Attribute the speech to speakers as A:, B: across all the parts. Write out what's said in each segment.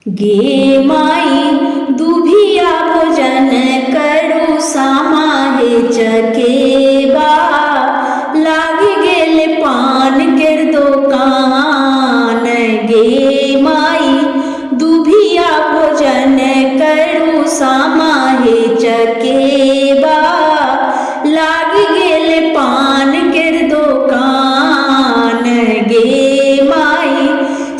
A: गे माई दुभिया भोजन करू सामाहे चकेबा लाग गेल पान केर दोकान। गे माई दुभिया भोजन करू सामाहे चकेबा लाग गेल पान केर दोकान। गे माई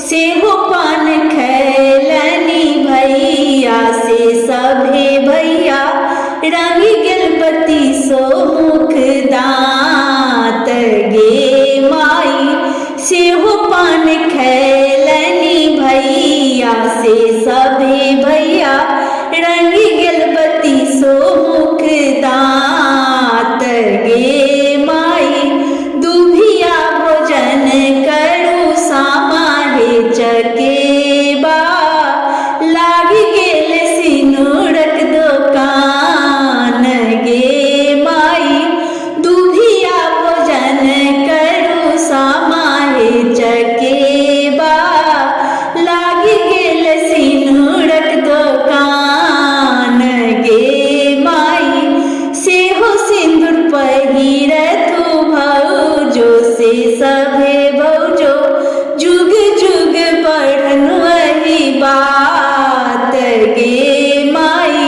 A: सेहो पान खैलनी भैया से सभे भैया रंग गेल बत्तीसो मुख दांत। गे माई सेहो पान खैलनी भैया से सभे भैया रंग गेल बत्तीसो मुख दांत। गे माई दुभिया भोजन करू सामाहे चकेबा लाग गेल सिनुरक दोकान। गे माई दुभिया भोजन करू सामाहे चकेबा लाग गेल सिनुरक दोकान। गे माई सेहो सिंदूर पहिरथु भौजो से सभे भौजो जुग जुग बढ़नु एही बात। गे माई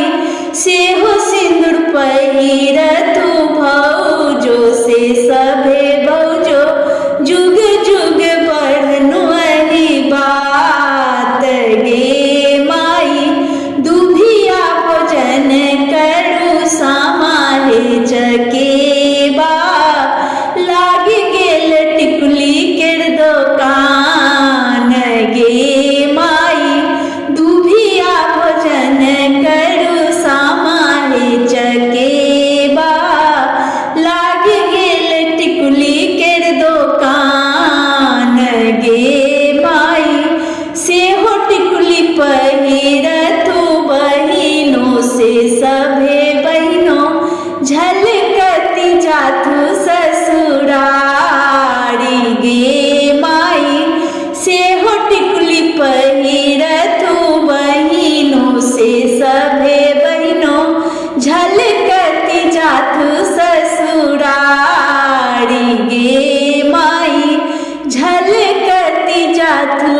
A: सेहो सिंदूर पहिरथु भौजो से सभे भौजो जुग जुग बढ़नु एही बात। गे माई दुभिया भोजन करू सामाहे चकेबा लाग गेल टिकुली केर दोकान। गे माई दुभिया भोजन करू सामाहे चकेबा लाग गेल टिकुली केर दोकान। गे माई सेहो टिकुली पहिरथु बहिनो से सभे बहिनो झलकती जाथु ससुरारी। गे माई सेहो टिकुली पहिरथु बहिनो से सभे बहिनो झलकती जाथु ससुरारी। गे माई झलकती जाथु